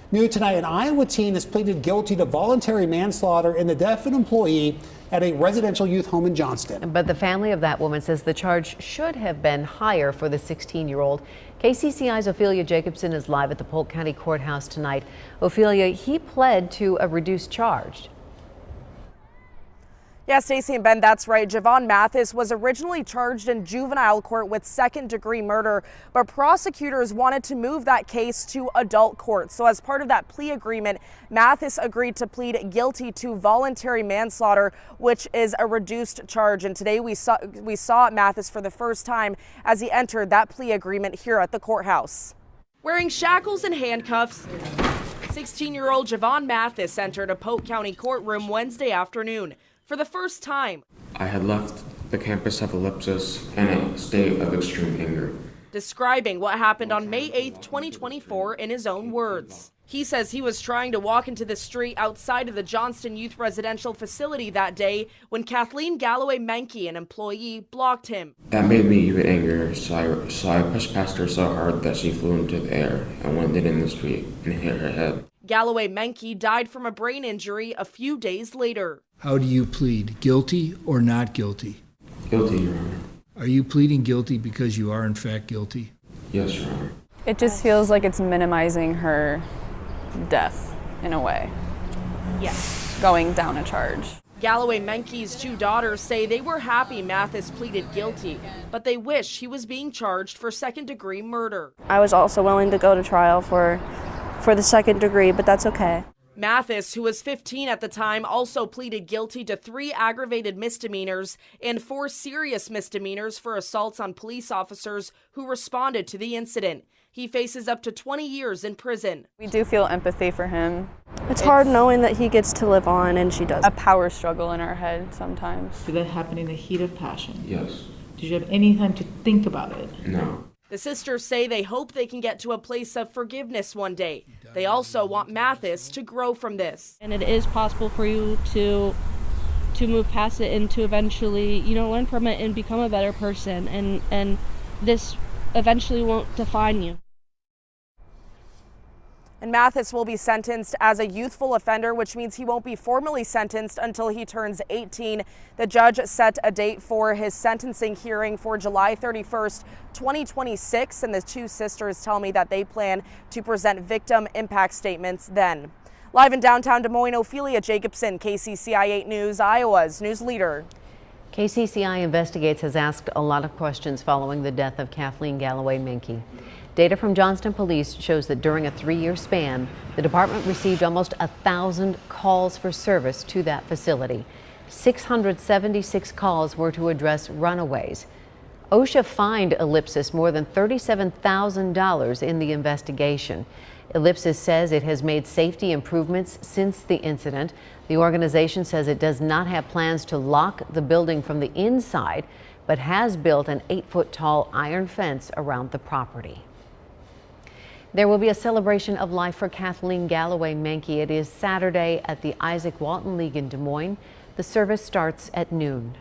New tonight, an Iowa teen has pleaded guilty to voluntary manslaughter in the death of an employee at a residential youth home in Johnston. But the family of that woman says the charge should have been higher for the 16-year-old. KCCI's Ophelia Jacobson is live at the Polk County Courthouse tonight. Ophelia, he pled to a reduced charge. Yeah, Stacey and Ben, that's right. Javon Mathis was originally charged in juvenile court with second-degree murder, but prosecutors wanted to move that case to adult court. So as part of that plea agreement, Mathis agreed to plead guilty to voluntary manslaughter, which is a reduced charge. And today we saw Mathis for the first time as he entered that plea agreement here at the courthouse. Wearing shackles and handcuffs, 16-year-old Javon Mathis entered a Polk County courtroom Wednesday afternoon. For the first time, I had left the campus of Ellipsis in a state of extreme anger. Describing what happened on May 8, 2024 in his own words. He says he was trying to walk into the street outside of the Johnston Youth Residential Facility that day when Kathleen Galloway Menke, an employee, blocked him. That made me even angrier, so I pushed past her so hard that she flew into the air and landed in the street and hit her head. Galloway Menke died from a brain injury a few days later. How do you plead, guilty or not guilty? Guilty, Your Honor. Are you pleading guilty because you are in fact guilty? Yes, Your Honor. It just feels like it's minimizing her death in a way. Yes. Going down a charge. Galloway Menke's two daughters say they were happy Mathis pleaded guilty, but they wish he was being charged for second-degree murder. I was also willing to go to trial for the second degree, but that's okay. Mathis, who was 15 at the time, also pleaded guilty to 3 aggravated misdemeanors and 4 serious misdemeanors for assaults on police officers who responded to the incident. He faces up to 20 years in prison. We do feel empathy for him. It's hard knowing that he gets to live on and she doesn't. A power struggle in our head sometimes. Did that happen in the heat of passion? Yes. Did you have any time to think about it? No. The sisters say they hope they can get to a place of forgiveness one day. They also want Mathis to grow from this. And it is possible for you to move past it and to eventually, learn from it and become a better person. And this eventually won't define you. And Mathis will be sentenced as a youthful offender, which means he won't be formally sentenced until he turns 18. The judge set a date for his sentencing hearing for July 31st, 2026. And the two sisters tell me that they plan to present victim impact statements then. Live in downtown Des Moines, Ophelia Jacobson, KCCI 8 News, Iowa's news leader. KCCI Investigates has asked a lot of questions following the death of Kathleen Galloway Menke. Data from Johnston Police shows that during a 3-year span, the department received almost 1,000 calls for service to that facility. 676 calls were to address runaways. OSHA fined Ellipsis more than $37,000 in the investigation. Ellipsis says it has made safety improvements since the incident. The organization says it does not have plans to lock the building from the inside, but has built an 8-foot-tall iron fence around the property. There will be a celebration of life for Kathleen Galloway Menke. It is Saturday at the Isaac Walton League in Des Moines. The service starts at noon.